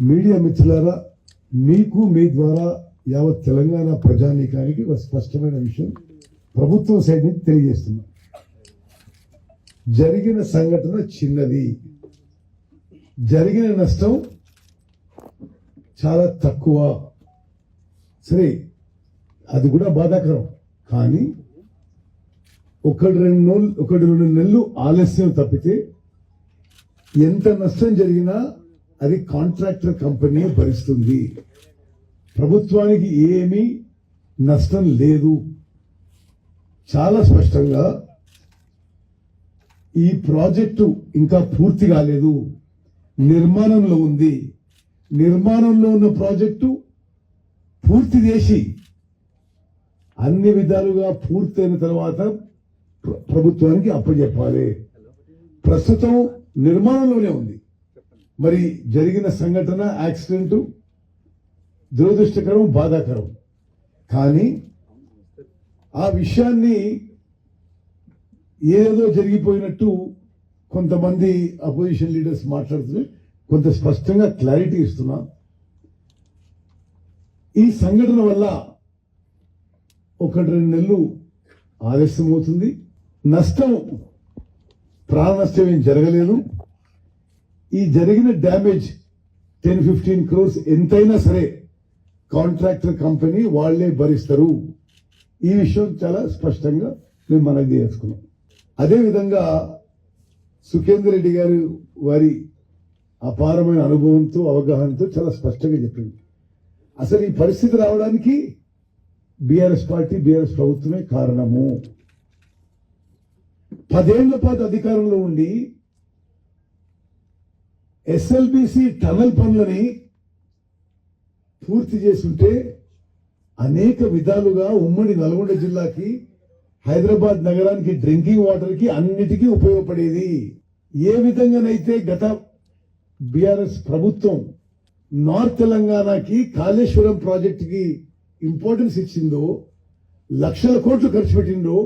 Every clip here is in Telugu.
మీడియా మిత్రులారా, మీకు మీ ద్వారా యావత్ తెలంగాణ ప్రజానీకానికి ఒక స్పష్టమైన విషయం ప్రభుత్వం సైడ్ నుంచి తెలియజేస్తున్నా. జరిగిన సంఘటన చిన్నది, జరిగిన నష్టం చాలా తక్కువ. సరే, అది కూడా బాధాకరం. కానీ ఒకటి రెండు నెలలు ఆలస్యం తప్పితే ఎంత నష్టం జరిగినా అది కాంట్రాక్టర్ కంపెనీ భరిస్తుంది. ప్రభుత్వానికి ఏమీ నష్టం లేదు. చాలా స్పష్టంగా ఈ ప్రాజెక్టు ఇంకా పూర్తి కాలేదు, నిర్మాణంలో ఉంది. నిర్మాణంలో ఉన్న ప్రాజెక్టు పూర్తి చేసి అన్ని విధాలుగా పూర్తయిన తర్వాత ప్రభుత్వానికి అప్పచెప్పాలి. ప్రస్తుతం నిర్మాణంలోనే ఉంది. మరి జరిగిన సంఘటన, యాక్సిడెంట్ దురదృష్టకరం, బాధాకరం. కానీ ఆ విషయాన్ని ఏదో జరిగిపోయినట్టు కొంతమంది అపోజిషన్ లీడర్స్ మాట్లాడుతున్నారు. కొంత స్పష్టంగా క్లారిటీ ఇస్తున్నా. ఈ సంఘటన వల్ల 1-2 నెలలు ఆలస్యం అవుతుంది. నష్టం, ప్రాణ నష్టం ఏం జరగలేదు. ఈ జరిగిన డ్యామేజ్ 10-15 crores ఎంతైనా సరే కాంట్రాక్టర్ కంపెనీ వాళ్లే భరిస్తారు. ఈ విషయం చాలా స్పష్టంగా మేము మనకి చేసుకున్నాం. అదేవిధంగా సుఖేందర్ రెడ్డి గారు వారి అపారమైన అనుభవంతో, అవగాహనతో చాలా స్పష్టంగా చెప్పింది. అసలు ఈ పరిస్థితి రావడానికి బీఆర్ఎస్ పార్టీ, బీఆర్ఎస్ ప్రభుత్వమే కారణము. 10 ఏళ్ల పాటు అధికారంలో ఉండి ఎస్ఎల్బిసి టనల్ పనులని పూర్తి చేస్తుంటే అనేక విధాలుగా ఉమ్మడి నల్గొండ జిల్లాకి, హైదరాబాద్ నగరానికి, డ్రింకింగ్ వాటర్ కి అన్నిటికీ ఉపయోగపడేది. ఏ విధంగానైతే గత బీఆర్ఎస్ ప్రభుత్వం నార్త్ తెలంగాణకి కాళేశ్వరం ప్రాజెక్టుకి ఇంపార్టెన్స్ ఇచ్చిందో, లక్షల కోట్లు ఖర్చు పెట్టిందో,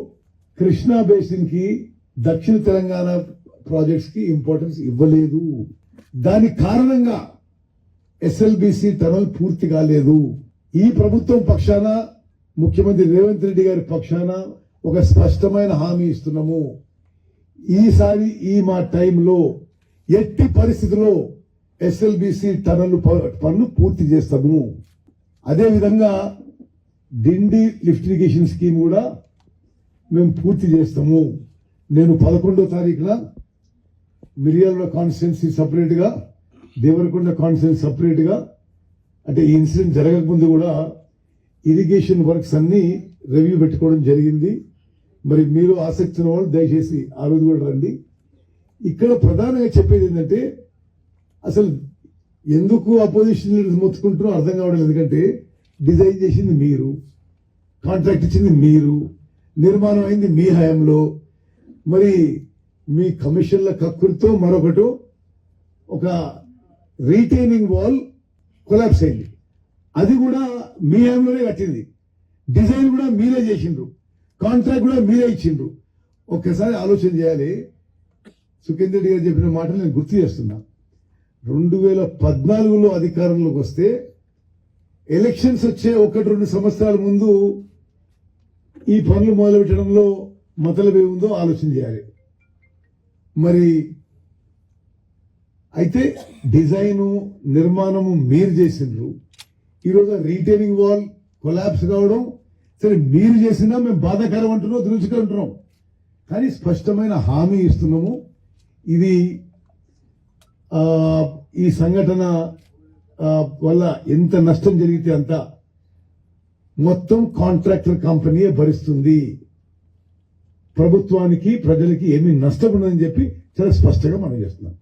కృష్ణా బేసిన్ కి, దక్షిణ తెలంగాణ ప్రాజెక్ట్స్ కి ఇంపార్టెన్స్ ఇవ్వలేదు. దాని కారణంగా ఎస్ఎల్బిసి టనల్ పూర్తి కాలేదు. ఈ ప్రభుత్వం పక్షాన, ముఖ్యమంత్రి రేవంత్ రెడ్డి గారి పక్షాన ఒక స్పష్టమైన హామీ ఇస్తున్నాము. ఈసారి మా టైంలో ఎట్టి పరిస్థితుల్లో ఎస్ఎల్బిసి టనల్ పనులు పూర్తి చేస్తాము. అదేవిధంగా డిండి లిఫ్ట్ ఇరిగేషన్ స్కీమ్ కూడా మేము పూర్తి చేస్తాము. నేను 11వ తారీఖున మిర్యాల కాన్స్టిట్యున్సీ సపరేట్ గా, దేవరకొండ కాన్స్టిట్యున్సీ సపరేట్ గా, అంటే ఈ ఇన్సిడెంట్ జరగకముందు కూడా ఇరిగేషన్ వర్క్స్ అన్ని రివ్యూ పెట్టుకోవడం జరిగింది. మరి మీరు ఆసక్తి ఉన్న వాళ్ళు దయచేసి ఆ రోజు కూడా రండి. ఇక్కడ ప్రధానంగా చెప్పేది ఏంటంటే, అసలు ఎందుకు అపోజిషన్ లీడర్స్ మొత్తుకుంటున్నారో అర్థం కావడం. ఎందుకంటే డిజైన్ చేసింది మీరు, కాంట్రాక్ట్ ఇచ్చింది మీరు, నిర్మాణం అయింది మీ హయాంలో. మరి మీ కమిషన్ల కక్కుర్తో మరొకటి, ఒక రీటైనింగ్ వాల్ కొలాప్స్ అయింది. అది కూడా మీ హయాంలోనే కట్టింది. డిజైన్ కూడా మీరే చేసిండ్రు, కాంట్రాక్ట్ కూడా మీరే ఇచ్చిండ్రు. ఒక్కసారి ఆలోచన చేయాలి. సుఖేందర్ రెడ్డి గారు చెప్పిన మాటలు నేను గుర్తు చేస్తున్నా. 2014లో అధికారంలోకి వస్తే ఎలక్షన్స్ వచ్చే 1-2 సంవత్సరాల ముందు ఈ పనులు మొదలుపెట్టడంలో మతలబు ఏముందో ఆలోచన చేయాలి. మరి అయితే డిజైను, నిర్మాణము మీరు చేసిండ్రు. ఈరోజు రీటైనింగ్ వాల్ కొలాప్స్ కావడం సరే మీరు చేసినా మేము బాధాకరం అంటున్నాం, దురుచికరం అంటున్నాం. కానీ స్పష్టమైన హామీ ఇస్తున్నాము. ఇది ఈ సంఘటన వల్ల ఎంత నష్టం జరిగితే అంత మొత్తం కాంట్రాక్టర్ కంపెనీయే భరిస్తుంది. ప్రభుత్వానికి, ప్రజలకి ఏమీ నష్టం ఉండదని చెప్పి చాలా స్పష్టంగా మనం చేస్తున్నాం.